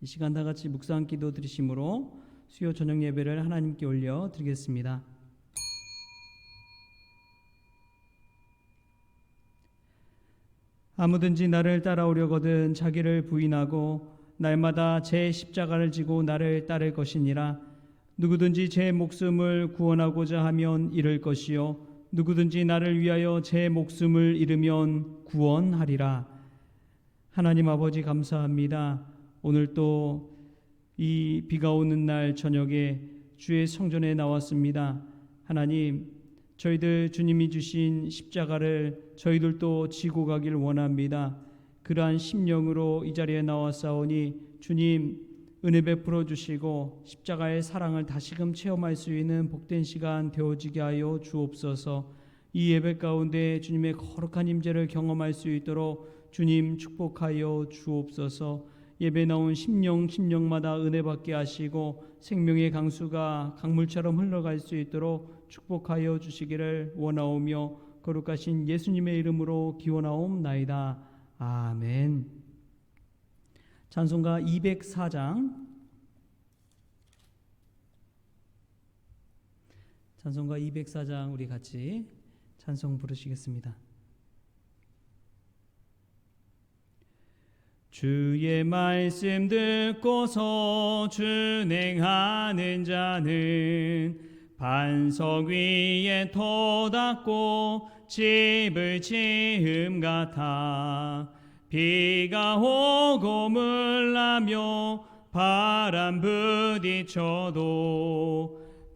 이 시간 다 같이 묵상 기도 드리심으로 수요 저녁 예배를 하나님께 올려 드리겠습니다. 아무든지 나를 따라오려거든 자기를 부인하고 날마다 제 십자가를 지고 나를 따를 것이니라. 누구든지 제 목숨을 구원하고자 하면 잃을 것이요 누구든지 나를 위하여 제 목숨을 잃으면 구원하리라. 하나님 아버지 감사합니다. 오늘 또 이 비가 오는 날 저녁에 주의 성전에 나왔습니다. 하나님, 저희들 주님이 주신 십자가를 저희들도 지고 가길 원합니다. 그러한 심령으로 이 자리에 나왔사오니 주님 은혜 베풀어 주시고 십자가의 사랑을 다시금 체험할 수 있는 복된 시간 되어지게 하여 주옵소서. 이 예배 가운데 주님의 거룩한 임재를 경험할 수 있도록 주님 축복하여 주옵소서. 예배 나온 심령마다 은혜 받게 하시고 생명의 강수가 강물처럼 흘러갈 수 있도록 축복하여 주시기를 원하오며 거룩하신 예수님의 이름으로 기원하옵나이다. 아멘. 찬송가 204장 찬송가 204장 우리 같이 찬송 부르시겠습니다. 주의 말씀 듣고서 준행하는 자는 반석 위에 터 닦고 집을 지음 같아. 비가 오고 물나며 바람 부딪혀도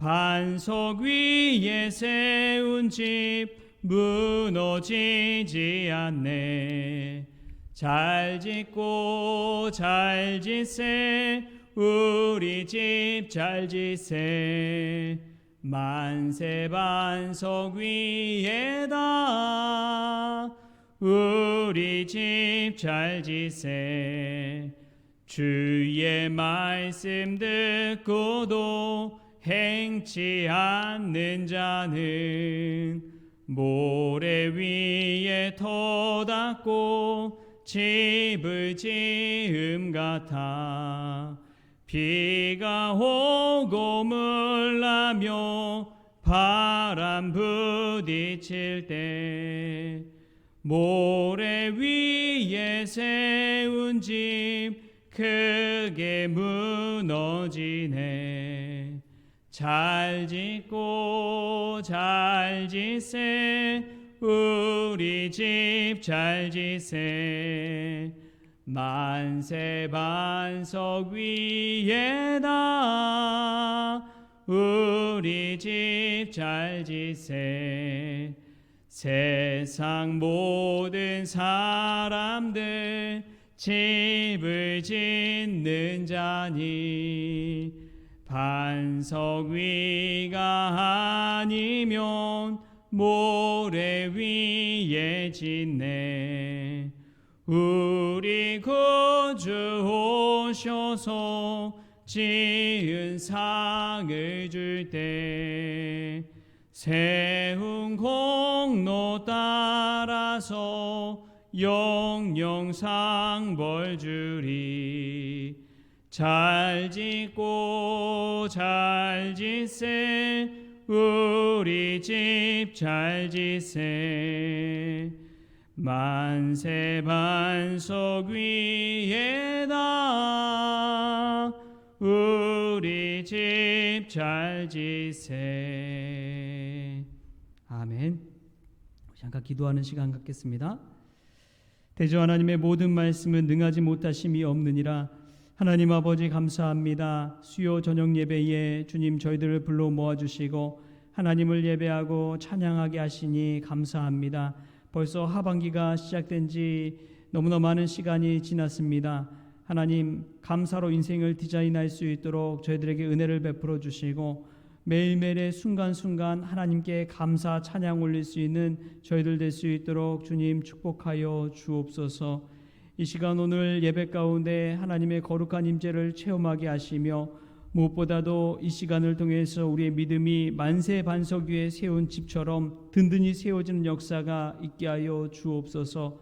반석 위에 세운 집 무너지지 않네. 잘 짓고 잘 짓세 우리 집 잘 짓세 만세 반석 위에다 우리 집 잘 짓세. 주의 말씀 듣고도 행치 않는 자는 모래 위에 터 닦고 집을 지음 같아. 비가 오고 물나며 바람 부딪힐 때 모래 위에 세운 집 크게 무너지네. 잘 짓고 잘 짓세 우리 집 잘 짓세 만세 반석 위에다 우리 집 잘 짓세. 세상 모든 사람들 집을 짓는 자니 반석 위가 아니면 모래 위에 짓네. 우리 구주 오셔서 지은 상을 줄 때 세운 공로 따라서 영영 상벌 주리. 잘 짓고 잘 짓세 우리 집 잘 짓세 만세 반석 위에다 우리 집 잘 짓세. 아멘. 잠깐 기도하는 시간 갖겠습니다. 대저 하나님의 모든 말씀은 능하지 못하심이 없느니라. 하나님 아버지 감사합니다. 수요 저녁 예배에 주님 저희들을 불러 모아주시고 하나님을 예배하고 찬양하게 하시니 감사합니다. 벌써 하반기가 시작된 지 너무나 많은 시간이 지났습니다. 하나님 감사로 인생을 디자인할 수 있도록 저희들에게 은혜를 베풀어 주시고 매일매일의 순간순간 하나님께 감사 찬양 올릴 수 있는 저희들 될 수 있도록 주님 축복하여 주옵소서. 이 시간 오늘 예배 가운데 하나님의 거룩한 임재를 체험하게 하시며 무엇보다도 이 시간을 통해서 우리의 믿음이 만세 반석 위에 세운 집처럼 든든히 세워지는 역사가 있게 하여 주옵소서.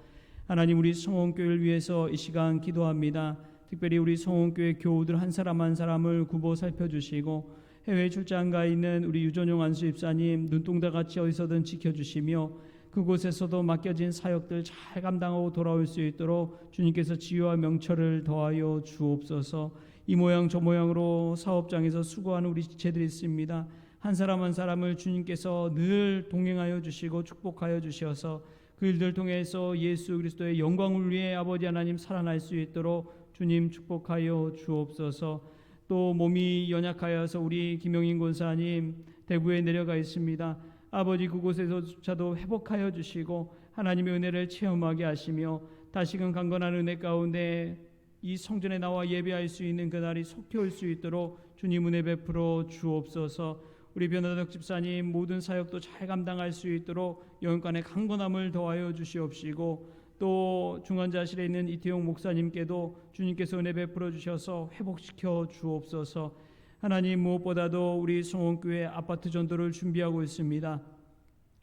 하나님 우리 성원교회를 위해서 이 시간 기도합니다. 특별히 우리 성원교회 교우들 한 사람 한 사람을 굽어 살펴주시고 해외 출장 가 있는 우리 유전용 안수 집사님 눈동자같이 어디서든 지켜주시며 그곳에서도 맡겨진 사역들 잘 감당하고 돌아올 수 있도록 주님께서 지혜와 명철을 더하여 주옵소서. 이 모양 저 모양으로 사업장에서 수고하는 우리 지체들이 있습니다. 한 사람 한 사람을 주님께서 늘 동행하여 주시고 축복하여 주셔서 그 일들 통해서 예수 그리스도의 영광을 위해 아버지 하나님 살아날 수 있도록 주님 축복하여 주옵소서. 또 몸이 연약하여서 우리 김영인 권사님 대구에 내려가 있습니다. 아버지 그곳에서조차도 회복하여 주시고 하나님의 은혜를 체험하게 하시며 다시금 강건한 은혜 가운데 이 성전에 나와 예배할 수 있는 그날이 속히 올 수 있도록 주님 은혜 베풀어 주옵소서. 우리 변호덕 집사님 모든 사역도 잘 감당할 수 있도록 영육간의 강건함을 더하여 주시옵시고 또 중환자실에 있는 이태용 목사님께도 주님께서 은혜 베풀어 주셔서 회복시켜 주옵소서. 하나님 무엇보다도 우리 성원교회 아파트 전도를 준비하고 있습니다.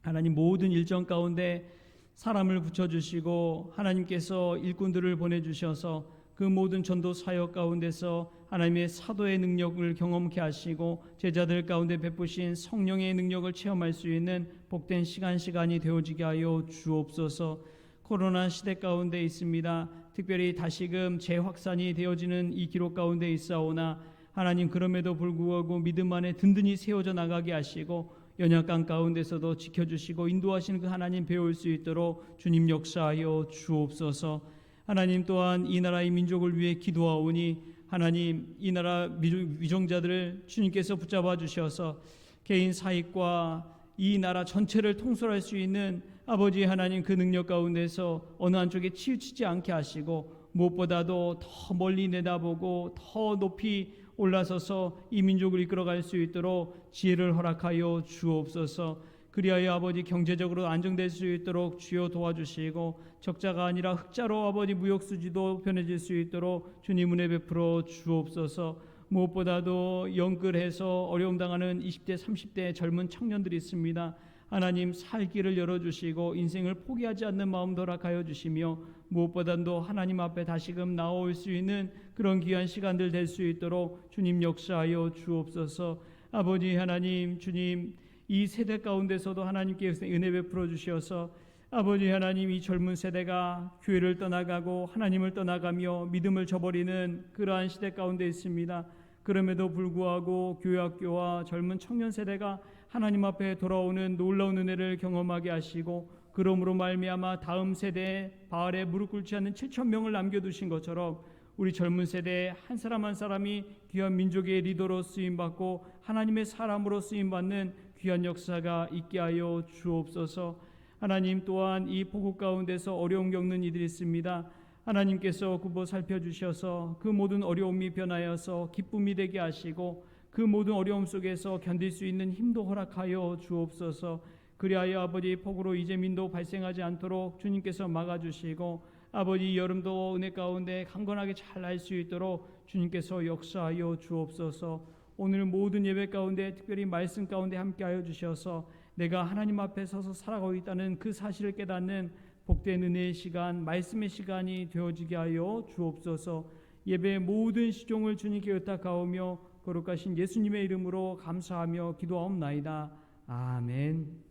하나님 모든 일정 가운데 사람을 붙여주시고 하나님께서 일꾼들을 보내주셔서 그 모든 전도 사역 가운데서 하나님의 사도의 능력을 경험케 하시고 제자들 가운데 베푸신 성령의 능력을 체험할 수 있는 복된 시간이 되어지게 하여 주옵소서. 코로나 시대 가운데 있습니다. 특별히 다시금 재확산이 되어지는 이 기록 가운데 있사오나 하나님 그럼에도 불구하고 믿음 안에 든든히 세워져 나가게 하시고 연약한 가운데서도 지켜주시고 인도하시는 그 하나님 배울 수 있도록 주님 역사하여 주옵소서. 하나님 또한 이 나라의 민족을 위해 기도하오니 하나님 이 나라 위정자들을 주님께서 붙잡아 주셔서 개인 사익과 이 나라 전체를 통솔할 수 있는 아버지 하나님 그 능력 가운데서 어느 한쪽에 치우치지 않게 하시고 무엇보다도 더 멀리 내다보고 더 높이 올라서서 이 민족을 이끌어갈 수 있도록 지혜를 허락하여 주옵소서. 그리하여 아버지 경제적으로 안정될 수 있도록 주여 도와주시고 적자가 아니라 흑자로 아버지 무역수지도 변해질 수 있도록 주님 은혜 베풀어 주옵소서. 무엇보다도 영끌해서 어려움 당하는 20대 30대 젊은 청년들이 있습니다. 하나님 살 길을 열어주시고 인생을 포기하지 않는 마음 허락하여 주시며 무엇보다도 하나님 앞에 다시금 나올 수 있는 그런 귀한 시간들 될 수 있도록 주님 역사하여 주옵소서. 아버지 하나님 주님 이 세대 가운데서도 하나님께서 은혜 베풀어 주셔서 아버지 하나님 이 젊은 세대가 교회를 떠나가고 하나님을 떠나가며 믿음을 저버리는 그러한 시대 가운데 있습니다. 그럼에도 불구하고 교회 학교와 젊은 청년 세대가 하나님 앞에 돌아오는 놀라운 은혜를 경험하게 하시고 그러므로 말미암아 다음 세대에 바알에 무릎 꿇지 않는 7,000명을 남겨두신 것처럼 우리 젊은 세대에 한 사람 한 사람이 귀한 민족의 리더로 쓰임받고 하나님의 사람으로 쓰임받는 귀한 역사가 있게 하여 주옵소서. 하나님 또한 이 폭우 가운데서 어려움 겪는 이들이 있습니다. 하나님께서 굽어 살펴주셔서 그 모든 어려움이 변하여서 기쁨이 되게 하시고 그 모든 어려움 속에서 견딜 수 있는 힘도 허락하여 주옵소서. 그리하여 아버지 폭우로 이재민도 발생하지 않도록 주님께서 막아주시고 아버지 여름도 은혜 가운데 강건하게 잘 날 수 있도록 주님께서 역사하여 주옵소서. 오늘 모든 예배 가운데 특별히 말씀 가운데 함께하여 주셔서 내가 하나님 앞에 서서 살아가고 있다는 그 사실을 깨닫는 복된 은혜의 시간, 말씀의 시간이 되어지게 하여 주옵소서. 예배의 모든 시종을 주님께 의탁하오며 거룩하신 예수님의 이름으로 감사하며 기도하옵나이다. 아멘.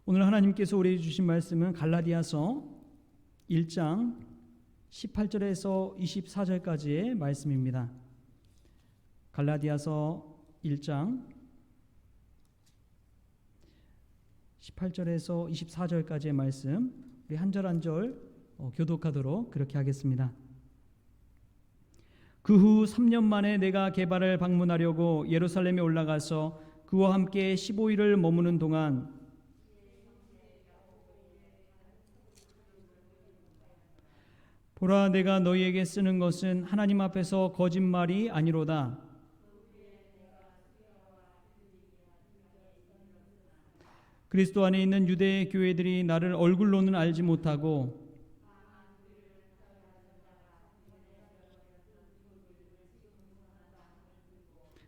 오늘 하나님께서 우리에게 주신 말씀은 갈라디아서 1장 18절에서 24절까지의 말씀입니다. 갈라디아서 1장 18절에서 24절까지의 말씀 우리 한 절 한 절 교독하도록 그렇게 하겠습니다. 그 후 3년 만에 내가 게바를 방문하려고 예루살렘에 올라가서 그와 함께 15일을 머무는 동안 보라 내가 너희에게 쓰는 것은 하나님 앞에서 거짓말이 아니로다. 그리스도 안에 있는 유대 교회들이 나를 얼굴로는 알지 못하고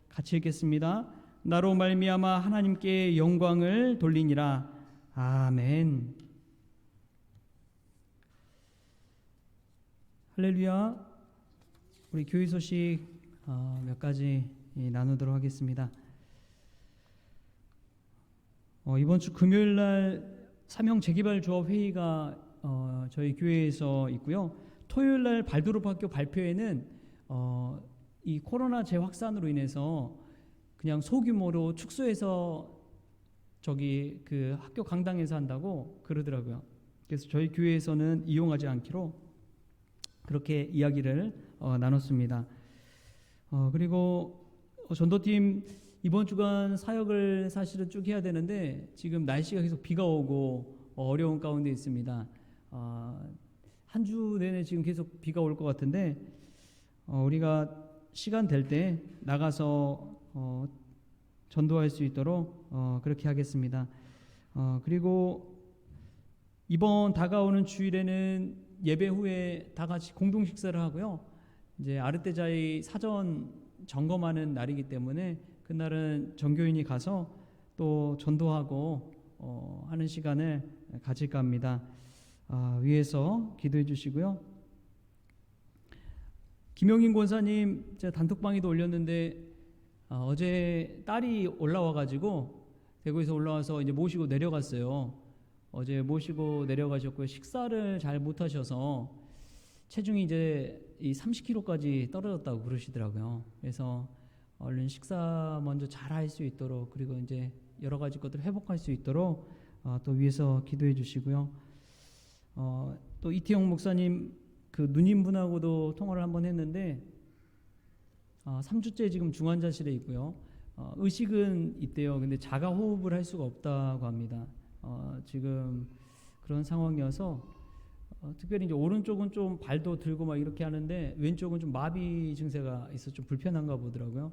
같이 읽겠습니다. 나로 말미암아 하나님께 영광을 돌리니라. 아멘. 할렐루야. 우리 교회 소식 몇 가지 나누도록 하겠습니다. 이번 주 금요일 날 사명 재개발 조합 회의가 저희 교회에서 있고요. 토요일 날 발도르프 학교 발표회는 이 코로나 재확산으로 인해서 그냥 소규모로 축소해서 그 학교 강당에서 한다고 그러더라고요. 그래서 저희 교회에서는 이용하지 않기로 그렇게 이야기를 나눴습니다. 그리고 전도팀 이번 주간 사역을 사실은 쭉 해야 되는데 지금 날씨가 계속 비가 오고 어려운 가운데 있습니다. 한 주 내내 지금 계속 비가 올 것 같은데 우리가 시간 될 때 나가서 전도할 수 있도록 그렇게 하겠습니다. 그리고 이번 다가오는 주일에는 예배 후에 다 같이 공동 식사를 하고요. 이제 아르테자의 사전 점검하는 날이기 때문에 그날은 전교인이 가서 또 전도하고 하는 시간을 가질까 합니다. 위에서 기도해 주시고요. 김영인 권사님 제가 단톡방에도 올렸는데 어제 딸이 올라와가지고 대구에서 올라와서 이제 모시고 내려갔어요. 어제 모시고 내려가셨고요. 식사를 잘 못하셔서 체중이 이제 이 30kg까지 떨어졌다고 그러시더라고요. 그래서 얼른 식사 먼저 잘 할 수 있도록 그리고 이제 여러 가지 것들을 회복할 수 있도록 또 위에서 기도해 주시고요. 또 이태용 목사님 그 누님분하고도 통화를 한번 했는데 3주째 지금 중환자실에 있고요. 의식은 있대요. 근데 자가 호흡을 할 수가 없다고 합니다. 지금 그런 상황이어서 특별히 이제 오른쪽은 좀 발도 들고 막 이렇게 하는데 왼쪽은 좀 마비 증세가 있어 좀 불편한가 보더라고요.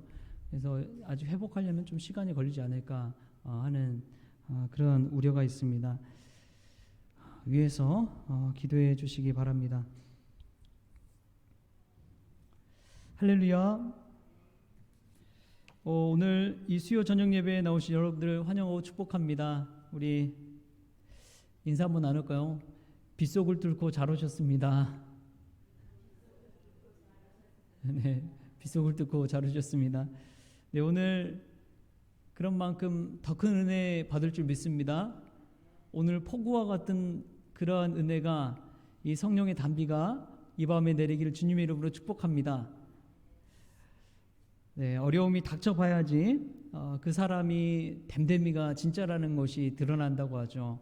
그래서 아직 회복하려면 좀 시간이 걸리지 않을까 하는 그런 우려가 있습니다. 위에서 기도해 주시기 바랍니다. 할렐루야. 오늘 이 수요 저녁 예배에 나오신 여러분들을 환영하고 축복합니다. 우리 인사 한번 나눌까요? 빗속을 뚫고 잘 오셨습니다. 네, 빗속을 뚫고 잘 오셨습니다. 네, 오늘 그런 만큼 더 큰 은혜 받을 줄 믿습니다. 오늘 폭우와 같은 그러한 은혜가 이 성령의 단비가 이 밤에 내리기를 주님의 이름으로 축복합니다. 네, 어려움이 닥쳐봐야지 그 사람이 댐댐이가 진짜라는 것이 드러난다고 하죠.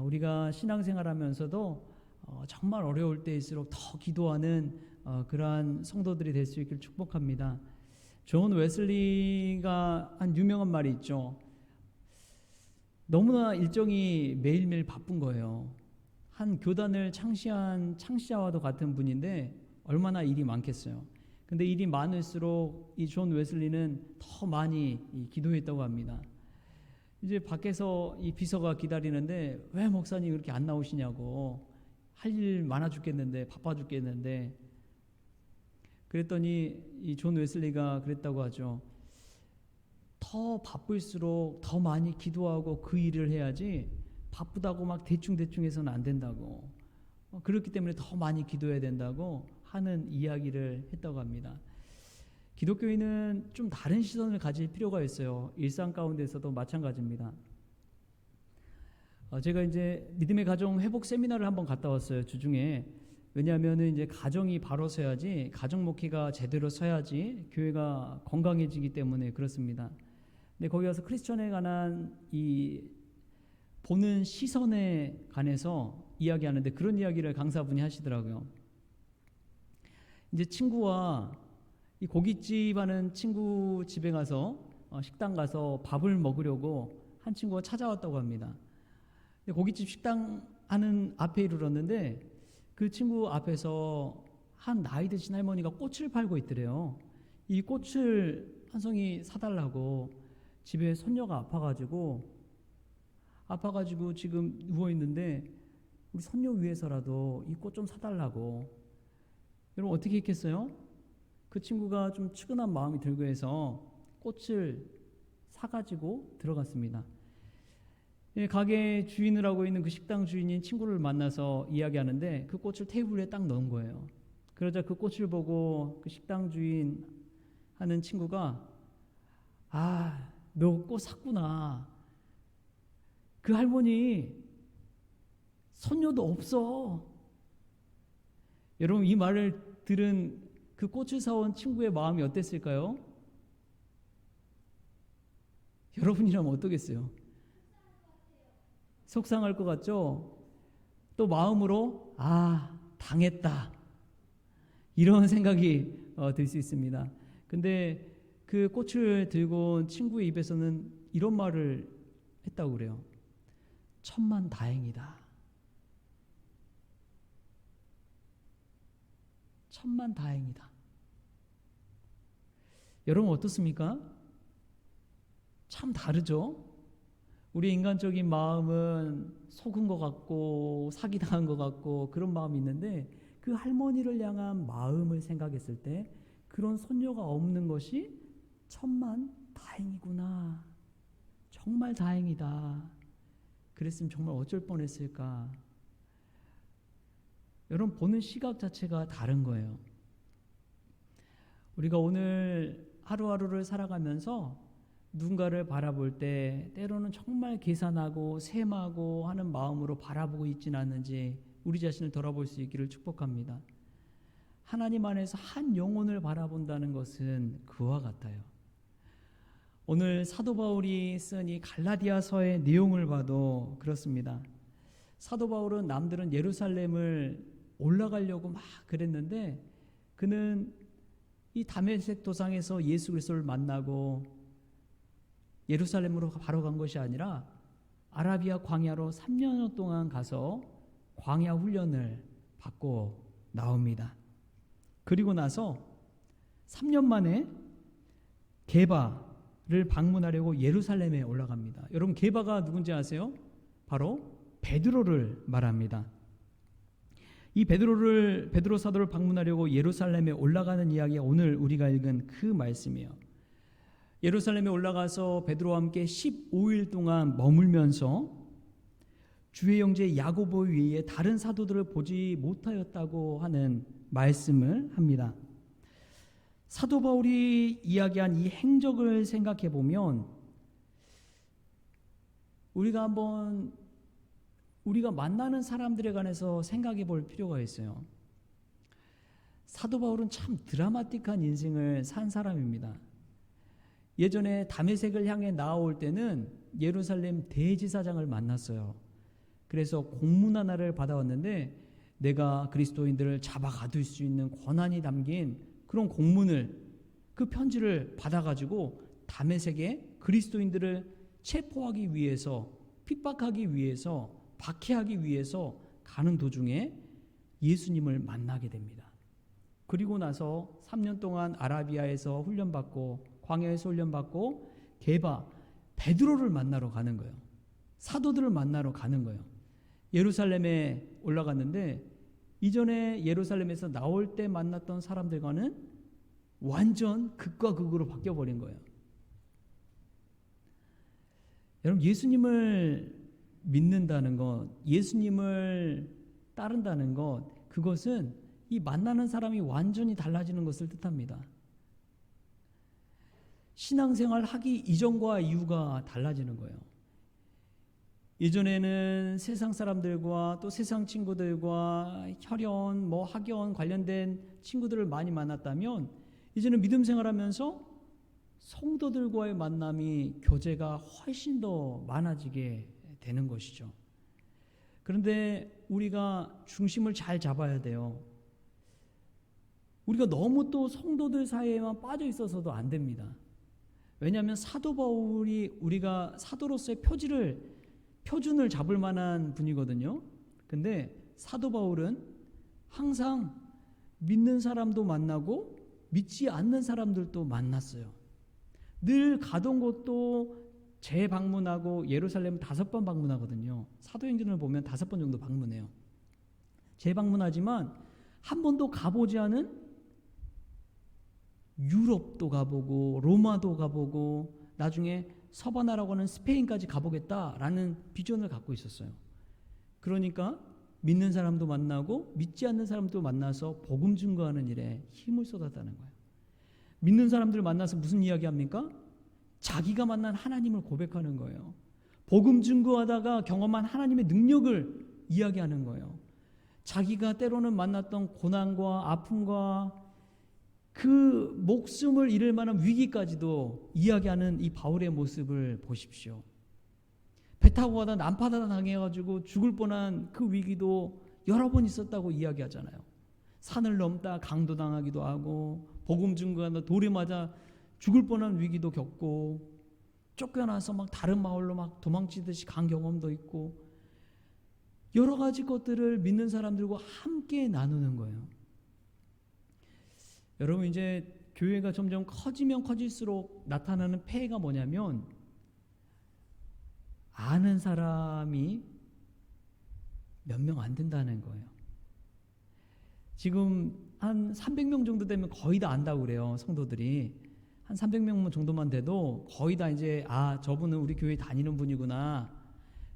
우리가 신앙생활하면서도 정말 어려울 때일수록 더 기도하는 그러한 성도들이 될 수 있기를 축복합니다. 존 웨슬리가 한 유명한 말이 있죠. 너무나 일정이 매일매일 바쁜 거예요. 한 교단을 창시한 창시자와도 같은 분인데 얼마나 일이 많겠어요. 근데 일이 많을수록 이 존 웨슬리는 더 많이 기도했다고 합니다. 이제 밖에서 이 비서가 기다리는데 왜 목사님 그렇게 안 나오시냐고, 할 일 많아 죽겠는데 바빠 죽겠는데, 그랬더니 이 존 웨슬리가 그랬다고 하죠. 더 바쁠수록 더 많이 기도하고 그 일을 해야지 바쁘다고 막 대충 해서는 안 된다고, 그렇기 때문에 더 많이 기도해야 된다고 하는 이야기를 했다고 합니다. 기독교인은 좀 다른 시선을 가질 필요가 있어요. 일상 가운데서도 마찬가지입니다. 제가 이제 믿음의 가정 회복 세미나를 한번 갔다 왔어요, 주중에. 왜냐하면은 이제 가정이 바로 서야지, 가정 목회가 제대로 서야지 교회가 건강해지기 때문에 그렇습니다. 근데 거기 가서 크리스천에 관한 이 보는 시선에 관해서 이야기하는데 그런 이야기를 강사분이 하시더라고요. 이제 친구와 이 고깃집 하는 친구 집에 가서 식당 가서 밥을 먹으려고 한 친구가 찾아왔다고 합니다. 근데 고깃집 식당 하는 앞에 이르렀는데 그 친구 앞에서 한 나이 드신 할머니가 꽃을 팔고 있더래요. 이 꽃을 한 송이 사달라고, 집에 손녀가 아파가지고 지금 누워있는데 우리 손녀 위해서라도 이 꽃 좀 사달라고. 여러분 어떻게 했겠어요? 그 친구가 좀 측은한 마음이 들고 해서 꽃을 사가지고 들어갔습니다. 가게 주인을 하고 있는 그 식당 주인인 친구를 만나서 이야기하는데 그 꽃을 테이블 위에 딱 넣은 거예요. 그러자 그 꽃을 보고 그 식당 주인 하는 친구가 너 꽃 샀구나. 그 할머니 손녀도 없어. 여러분, 이 말을 들은 그 꽃을 사온 친구의 마음이 어땠을까요? 여러분이라면 어떠겠어요? 속상할 것 같죠? 또 마음으로 당했다, 이런 생각이 들 수 있습니다. 근데 그 꽃을 들고 온 친구의 입에서는 이런 말을 했다고 그래요. 천만다행이다. 천만다행이다. 여러분 어떻습니까? 참 다르죠? 우리 인간적인 마음은 속은 것 같고 사기당한 것 같고 그런 마음이 있는데, 그 할머니를 향한 마음을 생각했을 때 그런 손녀가 없는 것이 천만다행이구나, 정말 다행이다, 그랬으면 정말 어쩔 뻔했을까. 여러분, 보는 시각 자체가 다른 거예요. 우리가 오늘 하루하루를 살아가면서 누군가를 바라볼 때 때로는 정말 계산하고 셈하고 하는 마음으로 바라보고 있지는 않는지 우리 자신을 돌아볼 수 있기를 축복합니다. 하나님 안에서 한 영혼을 바라본다는 것은 그와 같아요. 오늘 사도 바울이 쓴 이 갈라디아서의 내용을 봐도 그렇습니다. 사도 바울은 남들은 예루살렘을 올라가려고 막 그랬는데, 그는 이 다메섹 도상에서 예수 그리스도를 만나고 예루살렘으로 바로 간 것이 아니라 아라비아 광야로 3년 동안 가서 광야 훈련을 받고 나옵니다. 그리고 나서 3년 만에 게바를 방문하려고 예루살렘에 올라갑니다. 여러분, 게바가 누군지 아세요? 바로 베드로를 말합니다. 이 베드로 사도를 방문하려고 예루살렘에 올라가는 이야기가 오늘 우리가 읽은 그 말씀이에요. 예루살렘에 올라가서 베드로와 함께 15일 동안 머물면서 주의 형제 야고보 외에 다른 사도들을 보지 못하였다고 하는 말씀을 합니다. 사도 바울이 이야기한 이 행적을 생각해 보면 우리가 만나는 사람들에 관해서 생각해 볼 필요가 있어요. 사도 바울은 참 드라마틱한 인생을 산 사람입니다. 예전에 다메섹을 향해 나아올 때는 예루살렘 대지사장을 만났어요. 그래서 공문 하나를 받아왔는데, 내가 그리스도인들을 잡아 가둘 수 있는 권한이 담긴 그런 공문을, 그 편지를 받아가지고 다메섹에 그리스도인들을 체포하기 위해서, 핍박하기 위해서, 박해하기 위해서 가는 도중에 예수님을 만나게 됩니다. 그리고 나서 3년 동안 아라비아에서 훈련받고 광야에서 훈련받고 게바, 베드로를 만나러 가는 거예요. 사도들을 만나러 가는 거예요. 예루살렘에 올라갔는데 이전에 예루살렘에서 나올 때 만났던 사람들과는 완전 극과 극으로 바뀌어버린 거예요. 여러분, 예수님을 믿는다는 것, 예수님을 따른다는 것, 그것은 이 만나는 사람이 완전히 달라지는 것을 뜻합니다. 신앙생활 하기 이전과 이후가 달라지는 거예요. 예전에는 세상 사람들과 또 세상 친구들과 혈연, 학연 관련된 친구들을 많이 만났다면, 이제는 믿음 생활하면서 성도들과의 만남이, 교제가 훨씬 더 많아지게 되는 것이죠. 그런데 우리가 중심을 잘 잡아야 돼요. 우리가 너무 또 성도들 사이에만 빠져 있어서도 안 됩니다. 왜냐하면 사도 바울이 우리가 사도로서의 표준을 잡을 만한 분이거든요. 근데 사도 바울은 항상 믿는 사람도 만나고 믿지 않는 사람들도 만났어요. 늘 가던 곳도 재방문하고 예루살렘 5번 방문하거든요. 사도행전을 보면 5번 정도 방문해요. 재방문하지만 한 번도 가보지 않은 유럽도 가보고 로마도 가보고 나중에 서바나라고 하는 스페인까지 가보겠다라는 비전을 갖고 있었어요. 그러니까 믿는 사람도 만나고 믿지 않는 사람도 만나서 복음 증거하는 일에 힘을 쏟았다는 거예요. 믿는 사람들 만나서 무슨 이야기합니까? 자기가 만난 하나님을 고백하는 거예요. 복음 증거하다가 경험한 하나님의 능력을 이야기하는 거예요. 자기가 때로는 만났던 고난과 아픔과 그 목숨을 잃을 만한 위기까지도 이야기하는 이 바울의 모습을 보십시오. 배 타고 가다 난파다 당해가지고 죽을 뻔한 그 위기도 여러 번 있었다고 이야기하잖아요. 산을 넘다 강도 당하기도 하고 복음 증거하다 돌에 맞아 죽을 뻔한 위기도 겪고 쫓겨나서 막 다른 마을로 막 도망치듯이 간 경험도 있고 여러 가지 것들을 믿는 사람들과 함께 나누는 거예요. 여러분 이제 교회가 점점 커지면 커질수록 나타나는 폐해가 뭐냐면 아는 사람이 몇 명 안 된다는 거예요. 지금 한 300명 정도 되면 거의 다 안다고 그래요. 성도들이. 한 300명 정도만 돼도 거의 다 이제 저분은 우리 교회 다니는 분이구나.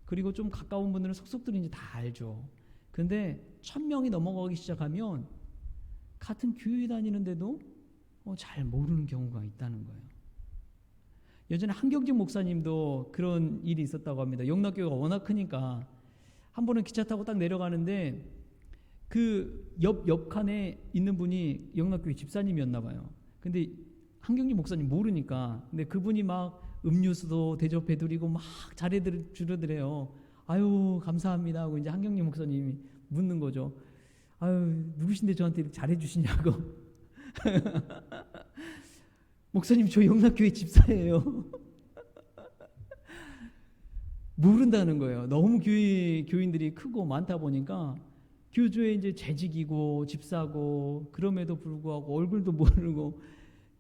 그리고 좀 가까운 분들은 속속들이 이제 다 알죠. 근데 1000명이 넘어가기 시작하면 같은 교회 다니는데도 잘 모르는 경우가 있다는 거예요. 예전에 한경직 목사님도 그런 일이 있었다고 합니다. 영락교회가 워낙 크니까 한 번은 기차 타고 딱 내려가는데 그 옆 칸에 있는 분이 영락교회 집사님이었나 봐요. 근데 한경직 목사님 모르니까 근데 그분이 막 음료수도 대접해드리고 막 잘해주더래요. 아유 감사합니다 하고 이제 한경직 목사님이 묻는 거죠. 아유 누구신데 저한테 이렇게 잘해주시냐고. 목사님 저 영락교회 집사예요. 모른다는 거예요. 너무 교인들이 크고 많다 보니까 교주에 이제 재직이고 집사고 그럼에도 불구하고 얼굴도 모르고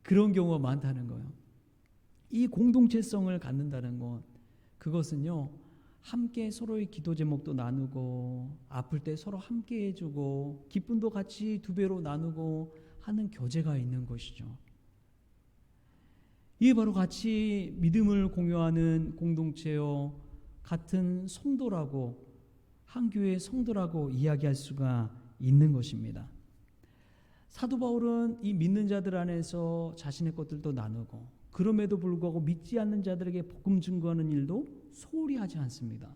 그런 경우가 많다는 거예요. 이 공동체성을 갖는다는 것, 그것은요 함께 서로의 기도 제목도 나누고 아플 때 서로 함께 해주고 기쁨도 같이 두 배로 나누고 하는 교제가 있는 것이죠. 이게 바로 같이 믿음을 공유하는 공동체요 같은 성도라고 한 교회의 성도라고 이야기할 수가 있는 것입니다. 사도 바울은 이 믿는 자들 안에서 자신의 것들도 나누고 그럼에도 불구하고 믿지 않는 자들에게 복음 증거하는 일도 소홀히 하지 않습니다.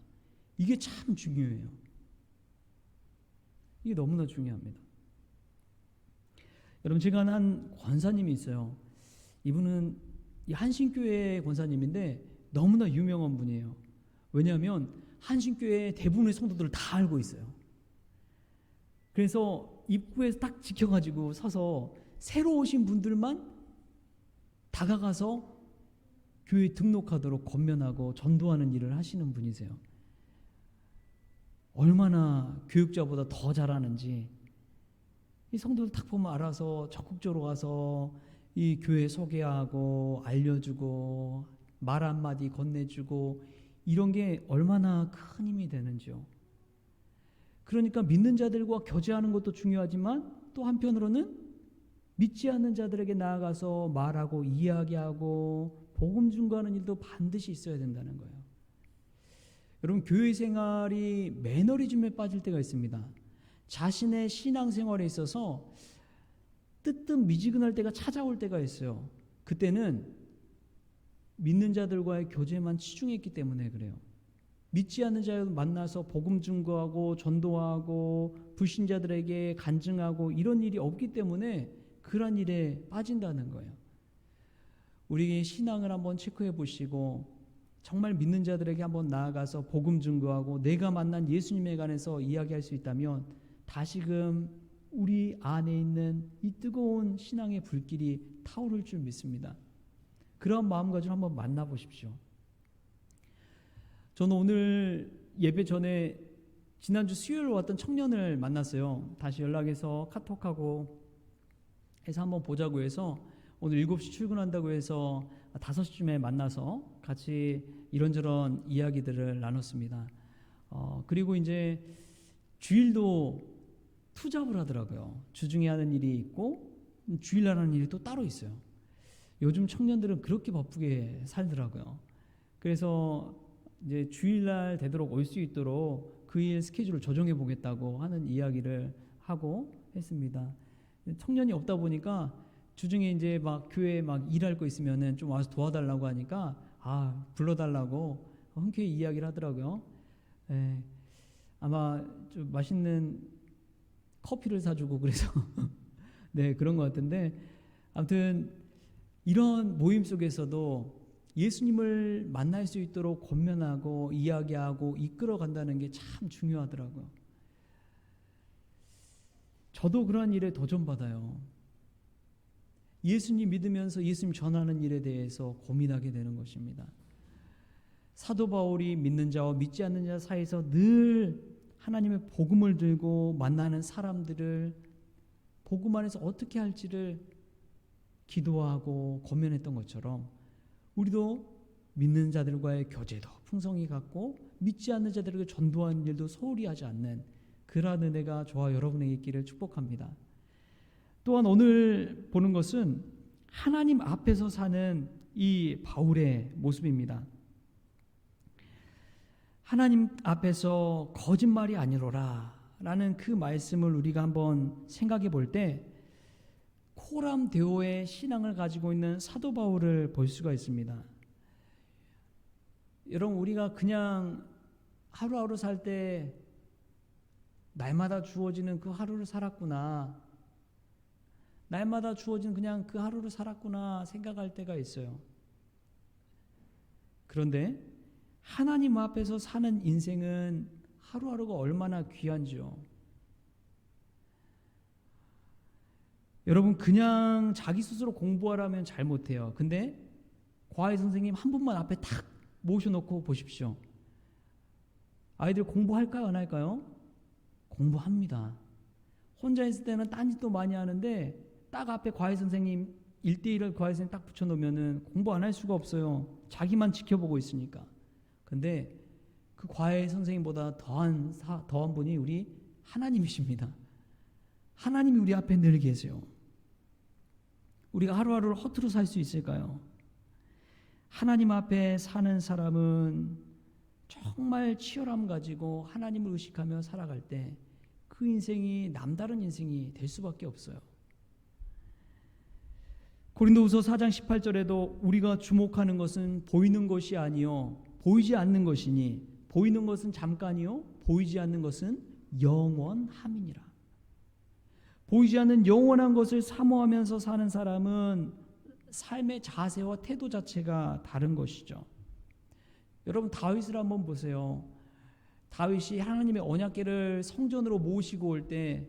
이게 참 중요해요. 이게 너무나 중요합니다. 여러분 제가 아는 한 권사님이 있어요. 이분은 이 한신교회 권사님인데 너무나 유명한 분이에요. 왜냐하면 한신교회 대부분의 성도들을 다 알고 있어요. 그래서 입구에서 딱 지켜가지고 서서 새로 오신 분들만 다가가서 교회 등록하도록 권면하고 전도하는 일을 하시는 분이세요. 얼마나 교육자보다 더 잘하는지 이 성도들 딱 보면 알아서 적극적으로 가서 이 교회 소개하고 알려주고 말 한마디 건네주고 이런 게 얼마나 큰 힘이 되는지요. 그러니까 믿는 자들과 교제하는 것도 중요하지만 또 한편으로는 믿지 않는 자들에게 나아가서 말하고 이야기하고 복음 증거하는 일도 반드시 있어야 된다는 거예요. 여러분 교회 생활이 매너리즘에 빠질 때가 있습니다. 자신의 신앙생활에 있어서 뜨뜻미지근할 때가 찾아올 때가 있어요. 그때는 믿는 자들과의 교제만 치중했기 때문에 그래요. 믿지 않는 자를 만나서 복음 증거하고 전도하고 불신자들에게 간증하고 이런 일이 없기 때문에 그런 일에 빠진다는 거예요. 우리 신앙을 한번 체크해 보시고 정말 믿는 자들에게 한번 나아가서 복음 증거하고 내가 만난 예수님에 관해서 이야기할 수 있다면 다시금 우리 안에 있는 이 뜨거운 신앙의 불길이 타오를 줄 믿습니다. 그런 마음가짐 한번 만나보십시오. 저는 오늘 예배 전에 지난주 수요일 왔던 청년을 만났어요. 다시 연락해서 카톡하고 해서 한번 보자고 해서 오늘 7시 출근한다고 해서 5시쯤에 만나서 같이 이런저런 이야기들을 나눴습니다. 그리고 이제 주일도 투잡을 하더라고요. 주중에 하는 일이 있고 주일날 하는 일이 또 따로 있어요. 요즘 청년들은 그렇게 바쁘게 살더라고요. 그래서 이제 주일날 되도록 올 수 있도록 그 일 스케줄을 조정해 보겠다고 하는 이야기를 하고 했습니다. 청년이 없다 보니까 주중에 이제 막 교회에 막 일할 거 있으면은 좀 와서 도와달라고 하니까 불러달라고 흔쾌히 이야기를 하더라고요. 예, 아마 좀 맛있는 커피를 사주고 그래서 네, 그런 것 같은데, 아무튼 이런 모임 속에서도 예수님을 만날 수 있도록 권면하고 이야기하고 이끌어 간다는 게 참 중요하더라고요. 저도 그런 일에 도전받아요. 예수님 믿으면서 예수님 전하는 일에 대해서 고민하게 되는 것입니다. 사도 바울이 믿는 자와 믿지 않는 자 사이에서 늘 하나님의 복음을 들고 만나는 사람들을 복음 안에서 어떻게 할지를 기도하고 권면했던 것처럼, 우리도 믿는 자들과의 교제도 풍성히 갖고 믿지 않는 자들에게 전도하는 일도 소홀히 하지 않는 그러한 은혜가 저와 여러분에게 있기를 축복합니다. 또한 오늘 보는 것은 하나님 앞에서 사는 이 바울의 모습입니다. 하나님 앞에서 거짓말이 아니로라 라는 그 말씀을 우리가 한번 생각해 볼 때 코람 데오의 신앙을 가지고 있는 사도 바울을 볼 수가 있습니다. 여러분, 우리가 그냥 하루하루 살 때 날마다 주어지는 그 하루를 살았구나, 날마다 주어진 그냥 그 하루를 살았구나 생각할 때가 있어요. 그런데 하나님 앞에서 사는 인생은 하루하루가 얼마나 귀한지요. 여러분, 그냥 자기 스스로 공부하라면 잘 못해요. 근데 과외 선생님 한 분만 앞에 탁 모셔놓고 보십시오. 아이들 공부할까요, 안 할까요? 공부합니다. 혼자 있을 때는 딴짓도 많이 하는데 딱 앞에 과외 선생님 1대1을 과외 선생님 딱 붙여놓으면 공부 안 할 수가 없어요. 자기만 지켜보고 있으니까. 근데 그 과외 선생님보다 더한 분이 우리 하나님이십니다. 하나님이 우리 앞에 늘 계세요. 우리가 하루하루를 허투루 살 수 있을까요? 하나님 앞에 사는 사람은 정말 치열함 가지고 하나님을 의식하며 살아갈 때 그 인생이 남다른 인생이 될 수밖에 없어요. 고린도후서 4장 18절에도 우리가 주목하는 것은 보이는 것이 아니요 보이지 않는 것이니 보이는 것은 잠깐이요 보이지 않는 것은 영원함이니라. 보이지 않는 영원한 것을 사모하면서 사는 사람은 삶의 자세와 태도 자체가 다른 것이죠. 여러분, 다윗을 한번 보세요. 다윗이 하나님의 언약궤를 성전으로 모시고 올 때,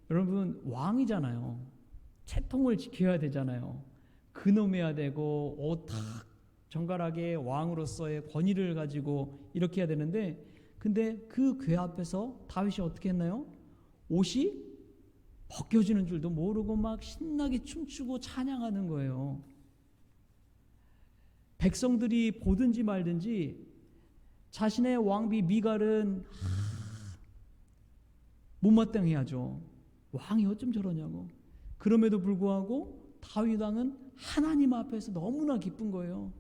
여러분, 왕이잖아요. 채통을 지켜야 되잖아요. 근엄해야 되고 옷 탁 정갈하게 왕으로서의 권위를 가지고 이렇게 해야 되는데, 근데 그 궤 앞에서 다윗이 어떻게 했나요? 옷이 벗겨지는 줄도 모르고 막 신나게 춤추고 찬양하는 거예요. 백성들이 보든지 말든지 자신의 왕비 미갈은 못마땅해하죠. 왕이 어쩜 저러냐고. 그럼에도 불구하고 다윗 왕은 하나님 앞에서 너무나 기쁜 거예요.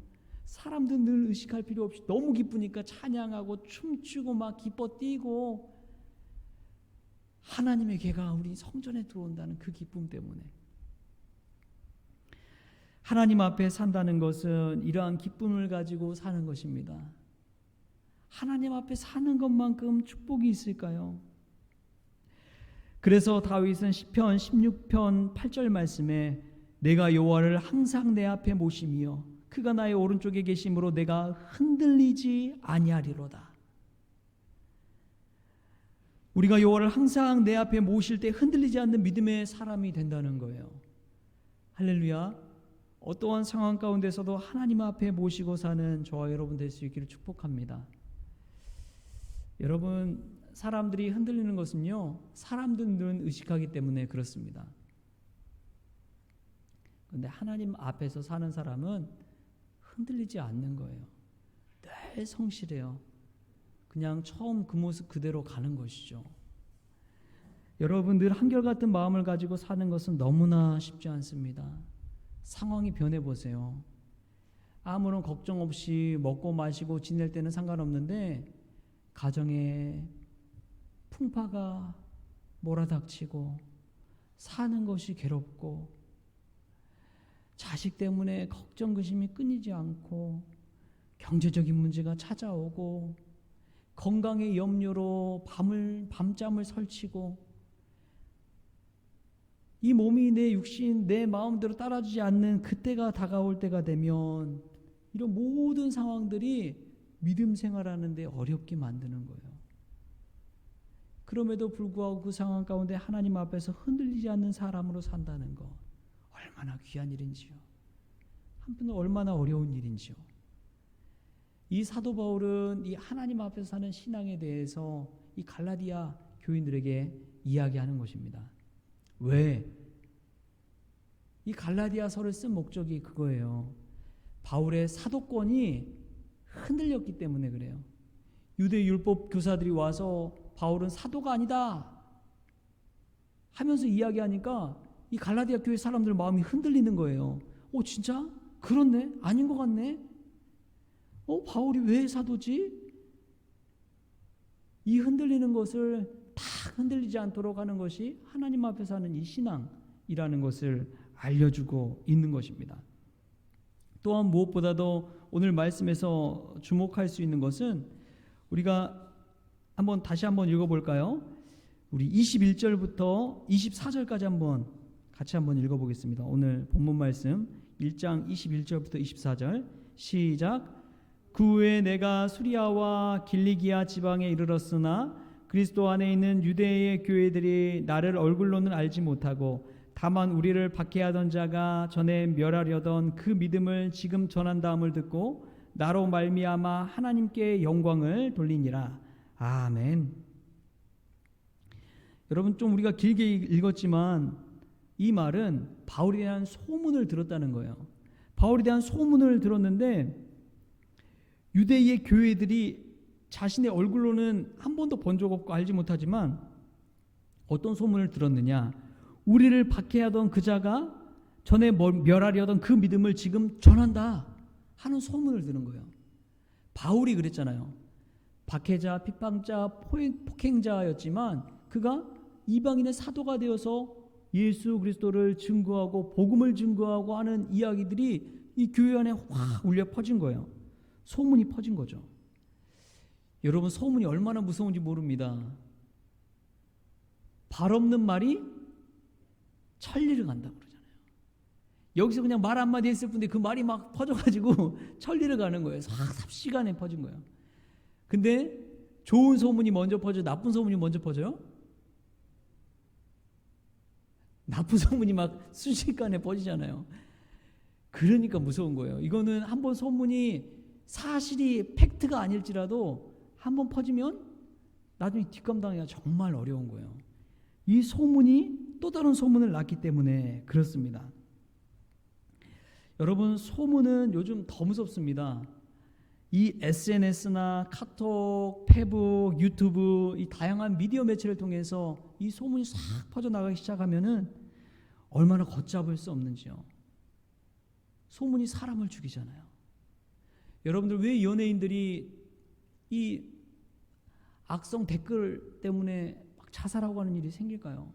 사람들 늘 의식할 필요 없이 너무 기쁘니까 찬양하고 춤추고 막 기뻐 뛰고, 하나님의 궤가 우리 성전에 들어온다는 그 기쁨 때문에. 하나님 앞에 산다는 것은 이러한 기쁨을 가지고 사는 것입니다. 하나님 앞에 사는 것만큼 축복이 있을까요? 그래서 다윗은 시편 16편 8절 말씀에 내가 여호와를 항상 내 앞에 모시며 그가 나의 오른쪽에 계심으로 내가 흔들리지 아니하리로다. 우리가 여호와를 항상 내 앞에 모실 때 흔들리지 않는 믿음의 사람이 된다는 거예요. 할렐루야. 어떠한 상황 가운데서도 하나님 앞에 모시고 사는 저와 여러분 될 수 있기를 축복합니다. 여러분, 사람들이 흔들리는 것은요, 사람들은 의식하기 때문에 그렇습니다. 그런데 하나님 앞에서 사는 사람은 흔들리지 않는 거예요. 늘 성실해요. 그냥 처음 그 모습 그대로 가는 것이죠. 여러분, 늘 한결같은 마음을 가지고 사는 것은 너무나 쉽지 않습니다. 상황이 변해보세요. 아무런 걱정 없이 먹고 마시고 지낼 때는 상관없는데 가정에 풍파가 몰아닥치고 사는 것이 괴롭고 자식 때문에 걱정 근심이 끊이지 않고 경제적인 문제가 찾아오고 건강의 염려로 밤잠을 설치고 이 몸이 내 육신 내 마음대로 따라주지 않는 그때가 다가올 때가 되면 이런 모든 상황들이 믿음 생활하는데 어렵게 만드는 거예요. 그럼에도 불구하고 그 상황 가운데 하나님 앞에서 흔들리지 않는 사람으로 산다는 것 얼마나 귀한 일인지요. 한편은 얼마나 어려운 일인지요. 이 사도 바울은 이 하나님 앞에서 사는 신앙에 대해서 이 갈라디아 교인들에게 이야기하는 것입니다. 왜? 이 갈라디아서를 쓴 목적이 그거예요. 바울의 사도권이 흔들렸기 때문에 그래요. 유대 율법 교사들이 와서 바울은 사도가 아니다 하면서 이야기하니까 이 갈라디아 교회 사람들 마음이 흔들리는 거예요. 진짜? 그렇네? 아닌 것 같네? 바울이 왜 사도지? 이 흔들리는 것을 다 흔들리지 않도록 하는 것이 하나님 앞에서 하는 이 신앙이라는 것을 알려주고 있는 것입니다. 또한 무엇보다도 오늘 말씀에서 주목할 수 있는 것은 우리가 다시 한번 읽어볼까요? 우리 21절부터 24절까지 같이 한번 읽어보겠습니다. 오늘 본문 말씀 1장 21절부터 24절 시작. 그 후에 내가 수리아와 길리기아 지방에 이르렀으나 그리스도 안에 있는 유대의 교회들이 나를 얼굴로는 알지 못하고 다만 우리를 박해하던 자가 전에 멸하려던 그 믿음을 지금 전한다함을 듣고 나로 말미암아 하나님께 영광을 돌리니라. 아멘. 여러분 좀 우리가 길게 읽었지만 이 말은 바울에 대한 소문을 들었다는 거예요. 바울에 대한 소문을 들었는데 유대의 교회들이 자신의 얼굴로는 한 번도 본 적 없고 알지 못하지만 어떤 소문을 들었느냐? 우리를 박해하던 그 자가 전에 멸하려던 그 믿음을 지금 전한다 하는 소문을 들은 거예요. 바울이 그랬잖아요. 박해자, 핍박자, 폭행자였지만 그가 이방인의 사도가 되어서 예수 그리스도를 증거하고 복음을 증거하고 하는 이야기들이 이 교회 안에 확 울려 퍼진 거예요. 소문이 퍼진 거죠. 여러분 소문이 얼마나 무서운지 모릅니다. 발 없는 말이 천리를 간다고 그러잖아요. 여기서 그냥 말 한마디 했을 뿐인데 그 말이 막 퍼져가지고 천리를 가는 거예요. 삽시간에 퍼진 거예요. 근데 좋은 소문이 먼저 퍼져, 나쁜 소문이 먼저 퍼져요? 나쁜 소문이 막 순식간에 퍼지잖아요. 그러니까 무서운 거예요. 이거는 한번 소문이 사실이 팩트가 아닐지라도 한번 퍼지면 나중에 뒷감당하기가 정말 어려운 거예요. 이 소문이 또 다른 소문을 낳기 때문에 그렇습니다. 여러분 소문은 요즘 더 무섭습니다. 이 SNS나 카톡, 페북, 유튜브 이 다양한 미디어 매체를 통해서 이 소문이 싹 퍼져나가기 시작하면은 얼마나 걷잡을 수 없는지요. 소문이 사람을 죽이잖아요. 여러분들 왜 연예인들이 이 악성 댓글 때문에 막 자살하고 하는 일이 생길까요?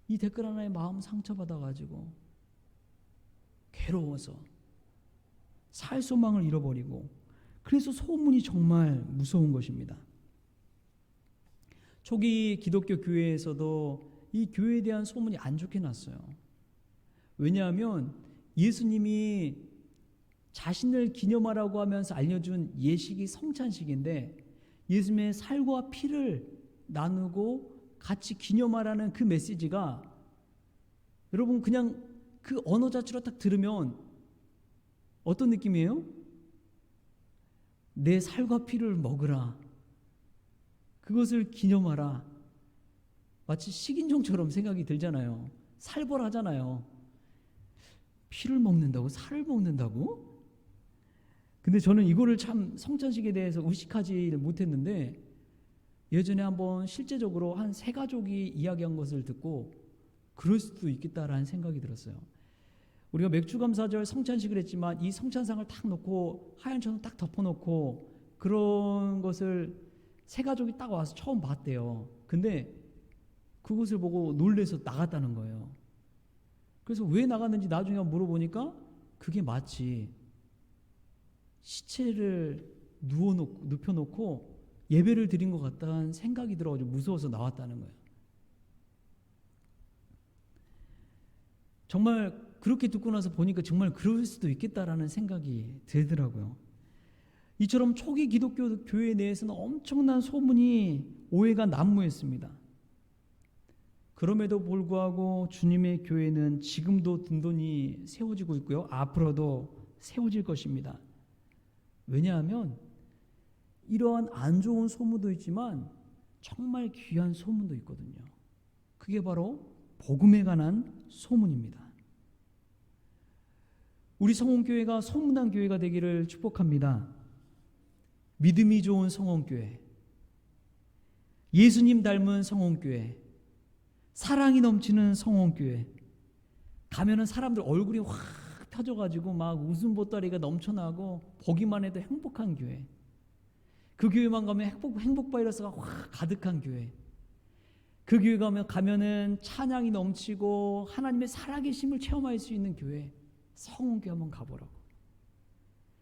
이 댓글 하나에 마음 상처받아가지고 괴로워서 살 소망을 잃어버리고 그래서 소문이 정말 무서운 것입니다. 초기 기독교 교회에서도 이 교회에 대한 소문이 안 좋게 났어요. 왜냐하면 예수님이 자신을 기념하라고 하면서 알려준 예식이 성찬식인데 예수님의 살과 피를 나누고 같이 기념하라는 그 메시지가 여러분 그냥 그 언어 자체로 딱 들으면 어떤 느낌이에요? 내 살과 피를 먹으라. 그것을 기념하라. 마치 식인종처럼 생각이 들잖아요. 살벌하잖아요. 피를 먹는다고? 살을 먹는다고? 근데 저는 이거를 참 성찬식에 대해서 의식하지 못했는데 예전에 한번 실제적으로 한 3가족이 이야기한 것을 듣고 그럴 수도 있겠다라는 생각이 들었어요. 우리가 맥주감사절 성찬식을 했지만 이 성찬상을 딱 놓고 하얀 천을 딱 덮어놓고 그런 것을 세 가족이 딱 와서 처음 봤대요. 근데 그것을 보고 놀래서 나갔다는 거예요. 그래서 왜 나갔는지 나중에 물어보니까 그게 마치 시체를 눕혀놓고 예배를 드린 것 같다는 생각이 들어가지고 무서워서 나왔다는 거예요. 정말 그렇게 듣고 나서 보니까 정말 그럴 수도 있겠다라는 생각이 들더라고요. 이처럼 초기 기독교 교회 내에서는 엄청난 소문이 오해가 난무했습니다. 그럼에도 불구하고 주님의 교회는 지금도 든든히 세워지고 있고요. 앞으로도 세워질 것입니다. 왜냐하면 이러한 안 좋은 소문도 있지만 정말 귀한 소문도 있거든요. 그게 바로 복음에 관한 소문입니다. 우리 성원교회가 소문난 교회가 되기를 축복합니다. 믿음이 좋은 성원교회, 예수님 닮은 성원교회, 사랑이 넘치는 성원교회, 가면은 사람들 얼굴이 확 펴져가지고 막 웃음 보따리가 넘쳐나고 보기만 해도 행복한 교회, 그 교회만 가면 행복 바이러스가 확 가득한 교회, 그 교회 가면은 찬양이 넘치고 하나님의 살아계심을 체험할 수 있는 교회, 성원교회 한번 가보라고.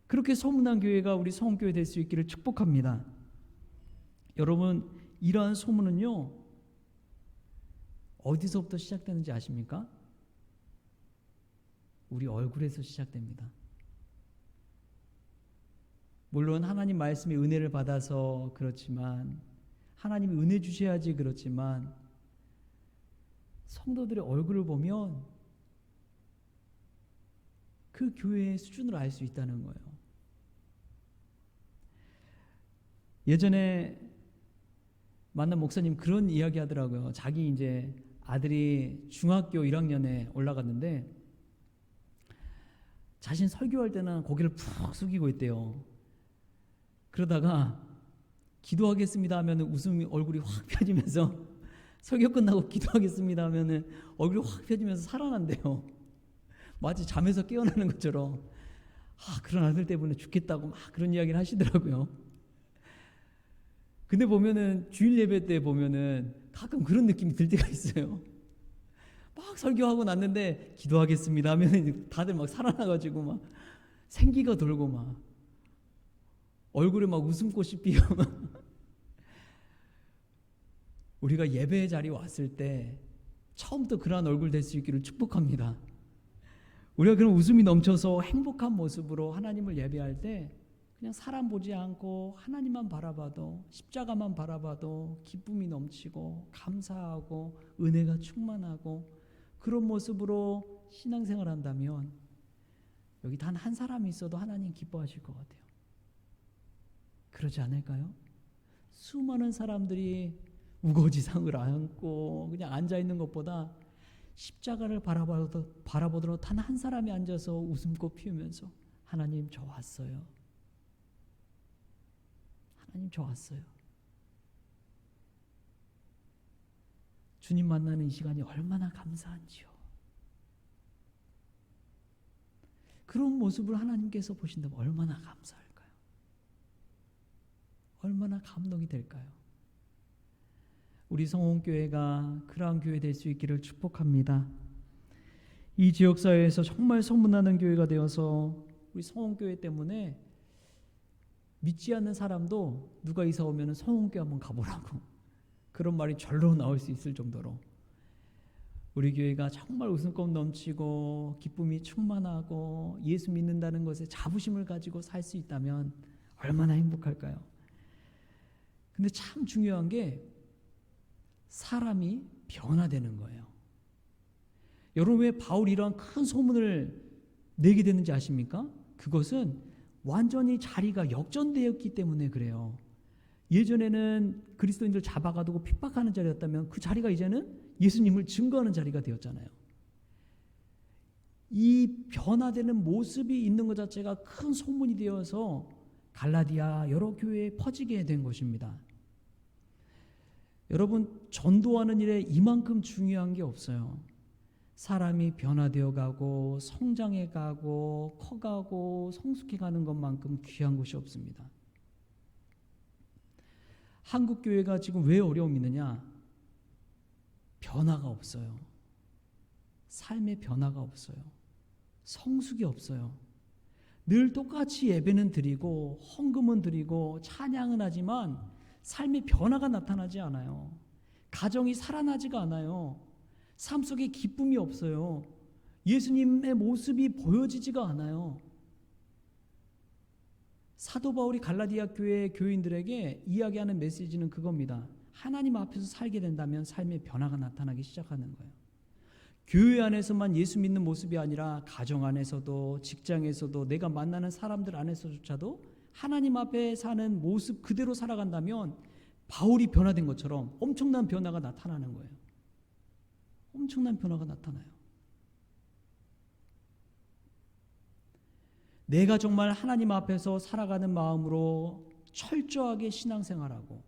그렇게 소문난 교회가 우리 성원교회 될 수 있기를 축복합니다. 여러분, 이러한 소문은요, 어디서부터 시작되는지 아십니까? 우리 얼굴에서 시작됩니다. 물론 하나님 말씀의 은혜를 받아서 그렇지만, 하나님이 은혜 주셔야지 그렇지만, 성도들의 얼굴을 보면 그 교회의 수준을 알 수 있다는 거예요. 예전에 만난 목사님 그런 이야기 하더라고요. 자기 이제 아들이 중학교 1학년에 올라갔는데 자신 설교할 때는 고개를 푹 숙이고 있대요. 그러다가 기도하겠습니다 하면 웃음이 얼굴이 확 펴지면서 설교 끝나고 기도하겠습니다 하면 얼굴이 확 펴지면서 살아난대요. 마치 잠에서 깨어나는 것처럼. 그런 아들 때문에 죽겠다고 막 그런 이야기를 하시더라고요. 근데 보면은 주일 예배 때 보면은 가끔 그런 느낌이 들 때가 있어요. 막 설교하고 났는데 기도하겠습니다 하면 다들 막 살아나가지고 막 생기가 돌고 막 얼굴에 막 웃음꽃이 피어. 우리가 예배 자리에 왔을 때 처음부터 그러한 얼굴 될 수 있기를 축복합니다. 우리가 그런 웃음이 넘쳐서 행복한 모습으로 하나님을 예배할 때 그냥 사람 보지 않고 하나님만 바라봐도, 십자가만 바라봐도 기쁨이 넘치고 감사하고 은혜가 충만하고 그런 모습으로 신앙생활 한다면 여기 단 한 사람이 있어도 하나님 기뻐하실 것 같아요. 그러지 않을까요? 수많은 사람들이 우거지상을 안고 그냥 앉아있는 것보다 십자가를 바라보도록 단 한 사람이 앉아서 웃음꽃 피우면서 하나님 저 왔어요. 하나님 저 왔어요. 주님 만나는 이 시간이 얼마나 감사한지요. 그런 모습을 하나님께서 보신다면 얼마나 감사할까요? 얼마나 감동이 될까요? 우리 성원교회가 그러한 교회 될 수 있기를 축복합니다. 이 지역사회에서 정말 소문나는 교회가 되어서 우리 성원교회 때문에 믿지 않는 사람도 누가 이사 오면 성원교회 한번 가보라고 그런 말이 절로 나올 수 있을 정도로 우리 교회가 정말 웃음꽃 넘치고 기쁨이 충만하고 예수 믿는다는 것에 자부심을 가지고 살 수 있다면 얼마나 행복할까요? 근데 참 중요한 게 사람이 변화되는 거예요. 여러분, 왜 바울이 이런 큰 소문을 내게 됐는지 아십니까? 그것은 완전히 자리가 역전되었기 때문에 그래요. 예전에는 그리스도인들 잡아가두고 핍박하는 자리였다면 그 자리가 이제는 예수님을 증거하는 자리가 되었잖아요. 이 변화되는 모습이 있는 것 자체가 큰 소문이 되어서 갈라디아 여러 교회에 퍼지게 된 것입니다. 여러분, 전도하는 일에 이만큼 중요한 게 없어요. 사람이 변화되어 가고 성장해 가고 커가고 성숙해 가는 것만큼 귀한 것이 없습니다. 한국 교회가 지금 왜 어려움이 있느냐? 변화가 없어요. 삶의 변화가 없어요. 성숙이 없어요. 늘 똑같이 예배는 드리고 헌금은 드리고 찬양은 하지만 삶의 변화가 나타나지 않아요. 가정이 살아나지가 않아요. 삶 속에 기쁨이 없어요. 예수님의 모습이 보여지지가 않아요. 사도 바울이 갈라디아 교회 교인들에게 이야기하는 메시지는 그겁니다. 하나님 앞에서 살게 된다면 삶의 변화가 나타나기 시작하는 거예요. 교회 안에서만 예수 믿는 모습이 아니라 가정 안에서도 직장에서도 내가 만나는 사람들 안에서조차도 하나님 앞에 사는 모습 그대로 살아간다면 바울이 변화된 것처럼 엄청난 변화가 나타나는 거예요. 엄청난 변화가 나타나요. 내가 정말 하나님 앞에서 살아가는 마음으로 철저하게 신앙생활하고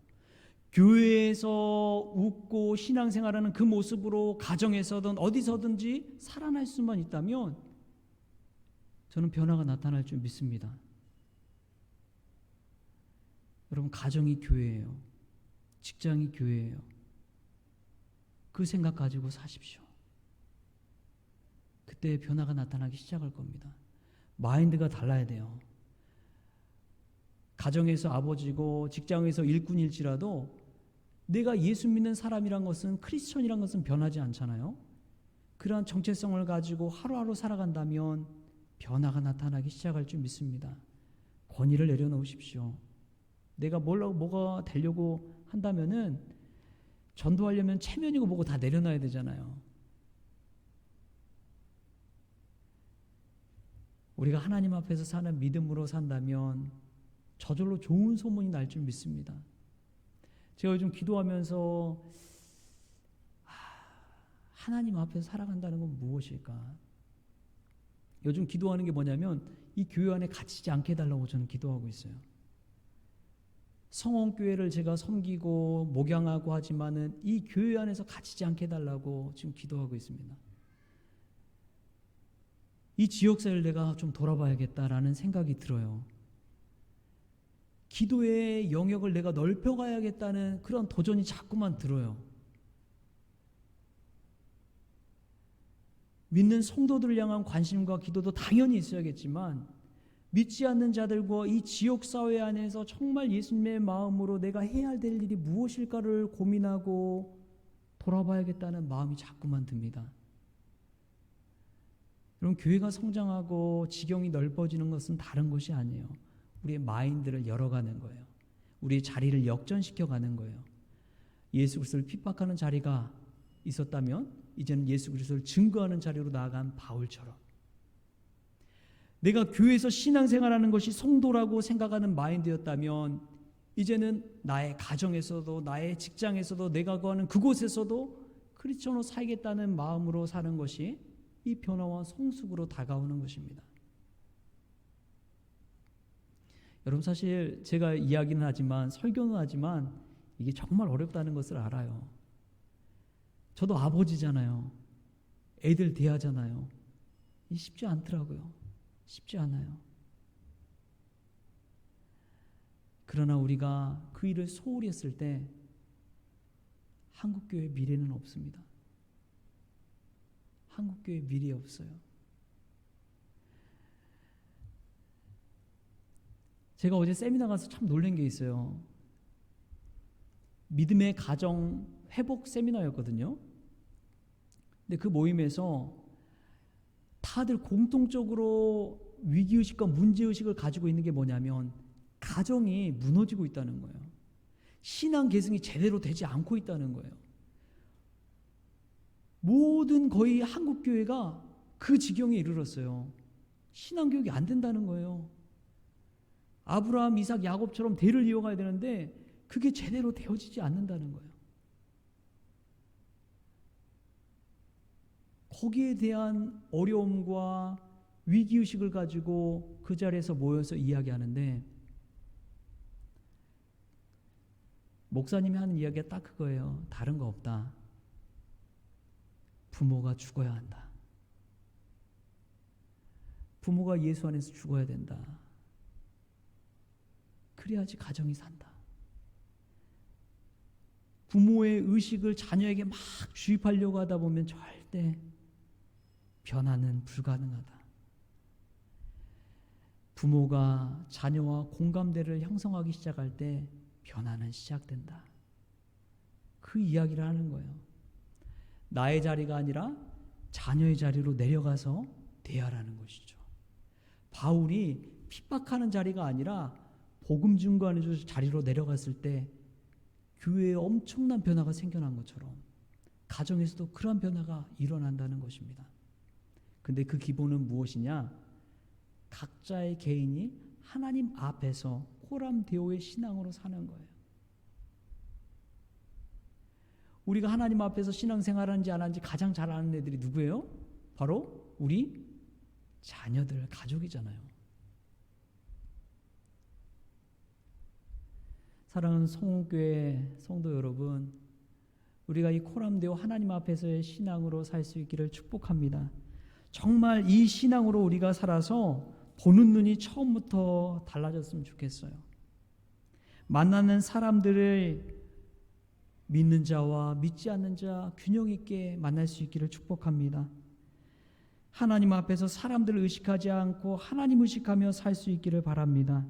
교회에서 웃고 신앙생활하는 그 모습으로 가정에서든 어디서든지 살아날 수만 있다면 저는 변화가 나타날 줄 믿습니다. 여러분, 가정이 교회예요. 직장이 교회예요. 그 생각 가지고 사십시오. 그때 변화가 나타나기 시작할 겁니다. 마인드가 달라야 돼요. 가정에서 아버지고 직장에서 일꾼일지라도 내가 예수 믿는 사람이란 것은, 크리스천이란 것은 변하지 않잖아요. 그러한 정체성을 가지고 하루하루 살아간다면 변화가 나타나기 시작할 줄 믿습니다. 권위를 내려놓으십시오. 내가 뭐가 되려고 한다면은 전도하려면 체면이고 뭐고 다 내려놔야 되잖아요. 우리가 하나님 앞에서 사는 믿음으로 산다면 저절로 좋은 소문이 날 줄 믿습니다. 제가 요즘 기도하면서 하나님 앞에서 살아간다는 건 무엇일까? 요즘 기도하는 게 뭐냐면 이 교회 안에 갇히지 않게 해달라고 저는 기도하고 있어요. 성원교회를 제가 섬기고 목양하고 하지만은 이 교회 안에서 갇히지 않게 해달라고 지금 기도하고 있습니다. 이 지역사회를 내가 좀 돌아봐야겠다라는 생각이 들어요. 기도의 영역을 내가 넓혀가야겠다는 그런 도전이 자꾸만 들어요. 믿는 성도들을 향한 관심과 기도도 당연히 있어야겠지만 믿지 않는 자들과 이 지역사회 안에서 정말 예수님의 마음으로 내가 해야 될 일이 무엇일까를 고민하고 돌아봐야겠다는 마음이 자꾸만 듭니다. 여러분, 교회가 성장하고 지경이 넓어지는 것은 다른 것이 아니에요. 우리의 마인드를 열어가는 거예요. 우리의 자리를 역전시켜가는 거예요. 예수 그리스도를 핍박하는 자리가 있었다면 이제는 예수 그리스도를 증거하는 자리로 나아간 바울처럼 내가 교회에서 신앙생활하는 것이 성도라고 생각하는 마인드였다면 이제는 나의 가정에서도 나의 직장에서도 내가 거하는 그곳에서도 크리스천으로 살겠다는 마음으로 사는 것이 이 변화와 성숙으로 다가오는 것입니다. 여러분, 사실 제가 이야기는 하지만 설교는 하지만 이게 정말 어렵다는 것을 알아요. 저도 아버지잖아요. 애들 대하잖아요. 이 쉽지 않더라고요. 쉽지 않아요. 그러나 우리가 그 일을 소홀히 했을 때 한국교회의 미래는 없습니다. 한국교회의 미래 없어요. 제가 어제 세미나 가서 참 놀란 게 있어요. 믿음의 가정 회복 세미나였거든요. 근데 그 모임에서 다들 공통적으로 위기의식과 문제의식을 가지고 있는 게 뭐냐면 가정이 무너지고 있다는 거예요. 신앙 계승이 제대로 되지 않고 있다는 거예요. 모든 거의 한국교회가 그 지경에 이르렀어요. 신앙교육이 안 된다는 거예요. 아브라함, 이삭, 야곱처럼 대를 이어가야 되는데 그게 제대로 되어지지 않는다는 거예요. 거기에 대한 어려움과 위기의식을 가지고 그 자리에서 모여서 이야기하는데 목사님이 하는 이야기가 딱 그거예요. 다른 거 없다. 부모가 죽어야 한다. 부모가 예수 안에서 죽어야 된다. 그래야지 가정이 산다. 부모의 의식을 자녀에게 막 주입하려고 하다 보면 절대 변화는 불가능하다. 부모가 자녀와 공감대를 형성하기 시작할 때 변화는 시작된다. 그 이야기를 하는 거예요. 나의 자리가 아니라 자녀의 자리로 내려가서 대하라는 것이죠. 바울이 핍박하는 자리가 아니라 복음 증거하는 자리로 내려갔을 때 교회에 엄청난 변화가 생겨난 것처럼 가정에서도 그런 변화가 일어난다는 것입니다. 근데 그 기본은 무엇이냐? 각자의 개인이 하나님 앞에서 코람데오의 신앙으로 사는 거예요. 우리가 하나님 앞에서 신앙생활하는지 안 하는지 가장 잘 아는 애들이 누구예요? 바로 우리 자녀들, 가족이잖아요. 사랑하는 성교회 성도 여러분, 우리가 이 코람데오 하나님 앞에서의 신앙으로 살 수 있기를 축복합니다. 정말 이 신앙으로 우리가 살아서 보는 눈이 처음부터 달라졌으면 좋겠어요. 만나는 사람들을 믿는 자와 믿지 않는 자 균형 있게 만날 수 있기를 축복합니다. 하나님 앞에서 사람들을 의식하지 않고 하나님 의식하며 살 수 있기를 바랍니다.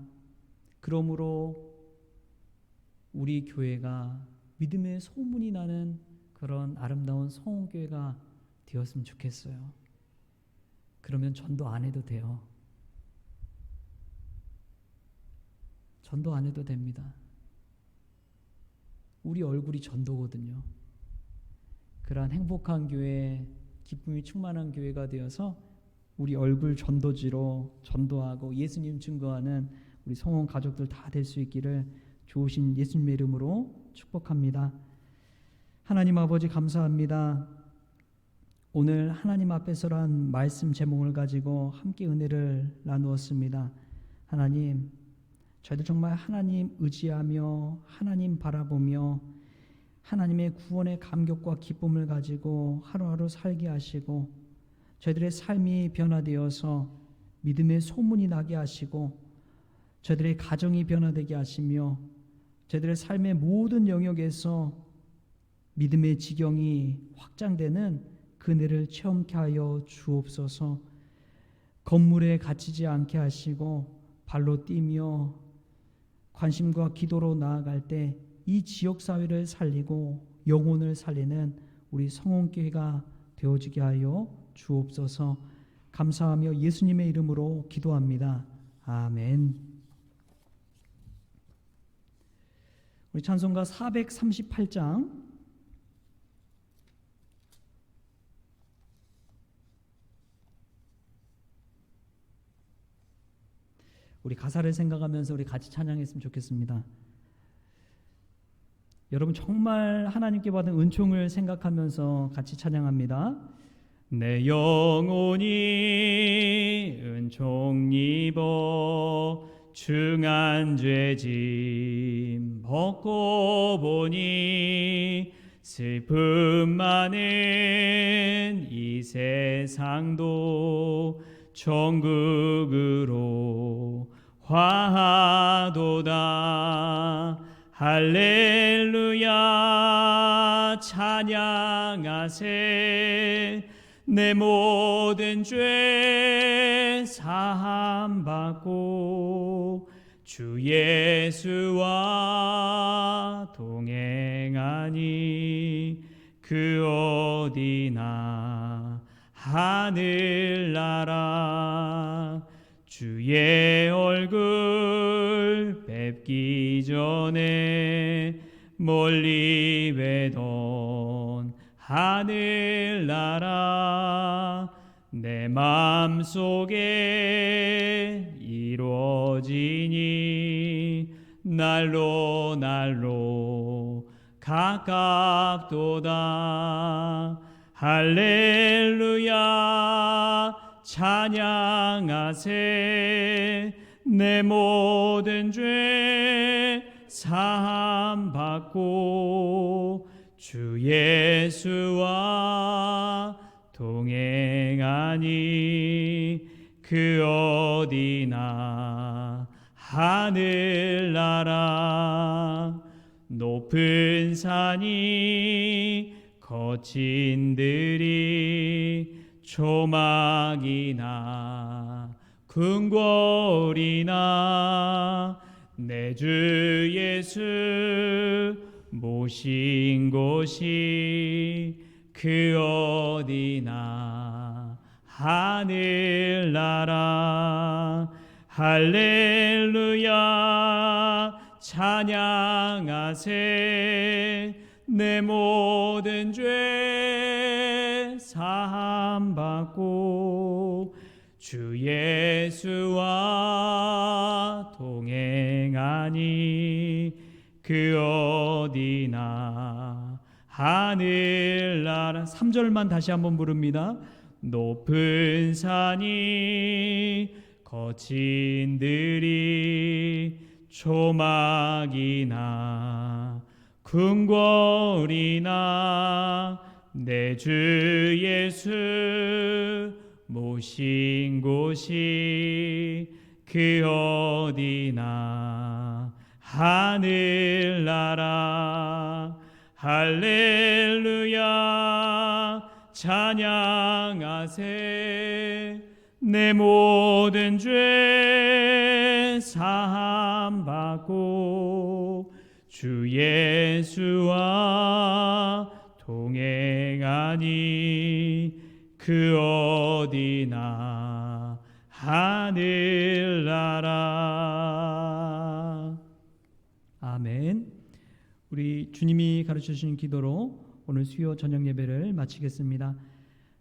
그러므로 우리 교회가 믿음의 소문이 나는 그런 아름다운 성원교회가 되었으면 좋겠어요. 그러면 전도 안 해도 돼요. 전도 안 해도 됩니다. 우리 얼굴이 전도거든요. 그러한 행복한 교회, 기쁨이 충만한 교회가 되어서 우리 얼굴 전도지로 전도하고 예수님 증거하는 우리 성원 가족들 다 될 수 있기를 좋으신 예수님의 이름으로 축복합니다. 하나님 아버지 감사합니다. 오늘 하나님 앞에서란 말씀 제목을 가지고 함께 은혜를 나누었습니다. 하나님, 저희들 정말 하나님 의지하며 하나님 바라보며 하나님의 구원의 감격과 기쁨을 가지고 하루하루 살게 하시고 저희들의 삶이 변화되어서 믿음의 소문이 나게 하시고 저희들의 가정이 변화되게 하시며 저희들의 삶의 모든 영역에서 믿음의 지경이 확장되는 그 은혜를 체험케 하여 주옵소서. 건물에 갇히지 않게 하시고 발로 뛰며 관심과 기도로 나아갈 때 이 지역사회를 살리고 영혼을 살리는 우리 성원교회가 되어지게 하여 주옵소서. 감사하며 예수님의 이름으로 기도합니다. 아멘. 우리 찬송가 438장 우리 가사를 생각하면서 우리 같이 찬양했으면 좋겠습니다. 여러분 정말 하나님께 받은 은총을 생각하면서 같이 찬양합니다. 내 영혼이 은총 입어 중한 죄짐 벗고 보니 슬픔 많은 이 세상도 천국으로 화하도다. 할렐루야 찬양하세. 내 모든 죄 사함 받고 주 예수와 동행하니 그 어디나 하늘나라. 주의 얼굴 뵙기 전에 멀리 뵈던 하늘나라. 내 맘속에 이루어지니 날로 날로 가깝도다. 할렐루야 찬양하세. 내 모든 죄 사함 받고 주 예수와 동행하니 그 어디나 하늘나라. 높은 산이 거친 들이 조막이나 궁궐이나 내 주 예수 모신 곳이 그 어디나 하늘나라 할렐루야 찬양하세 내 모든 죄 사함받고 주 예수와 동행하니 그 어디나 하늘나라 3절만 다시 한번 부릅니다. 높은 산이 거친 들이 조막이나 궁궐이나 내 주 예수 모신 곳이 그 어디나 하늘나라 할렐루야 찬양하세 내 모든 죄 사함받고 주 예수와 동행하니 그 어디나 하늘나라. 아멘. 우리 주님이 가르쳐 주신 기도로 오늘 수요 저녁 예배를 마치겠습니다.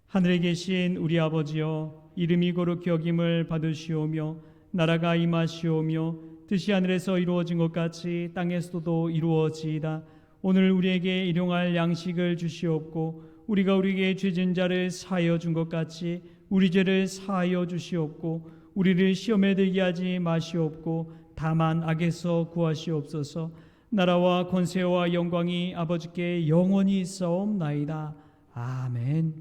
하늘에 계신 우리 아버지여, 이름이 거룩히 여김을 받으시오며 나라가 임하시오며 뜻이 하늘에서 이루어진 것 같이 땅에서도 이루어지이다. 오늘 우리에게 일용할 양식을 주시옵고 우리가 우리에게 죄진 자를 사하여 준 것 같이 우리 죄를 사하여 주시옵고 우리를 시험에 들게 하지 마시옵고 다만 악에서 구하시옵소서. 나라와 권세와 영광이 아버지께 영원히 있사옵나이다. 아멘.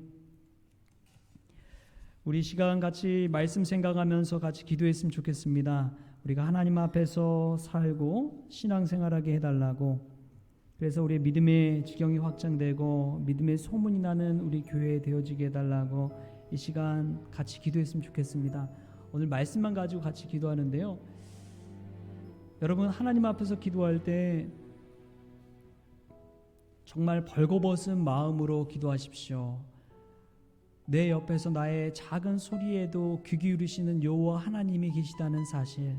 우리 시간 같이 말씀 생각하면서 같이 기도했으면 좋겠습니다. 우리가 하나님 앞에서 살고 신앙생활하게 해달라고, 그래서 우리의 믿음의 지경이 확장되고 믿음의 소문이 나는 우리 교회 되어지게 해달라고 이 시간 같이 기도했으면 좋겠습니다. 오늘 말씀만 가지고 같이 기도하는데요, 여러분 하나님 앞에서 기도할 때 정말 벌거벗은 마음으로 기도하십시오. 내 옆에서 나의 작은 소리에도 귀 기울이시는 여호와 하나님이 계시다는 사실,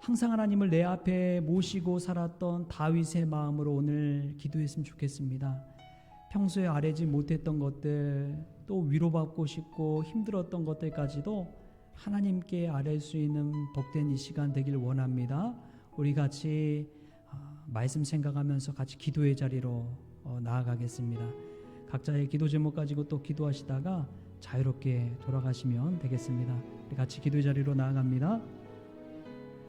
항상 하나님을 내 앞에 모시고 살았던 다윗의 마음으로 오늘 기도했으면 좋겠습니다. 평소에 아뢰지 못했던 것들, 또 위로받고 싶고 힘들었던 것들까지도 하나님께 아뢰 수 있는 복된 이 시간 되길 원합니다. 우리 같이 말씀 생각하면서 같이 기도의 자리로 나아가겠습니다. 각자의 기도 제목 가지고 또 기도하시다가 자유롭게 돌아가시면 되겠습니다. 우리 같이 기도의 자리로 나아갑니다.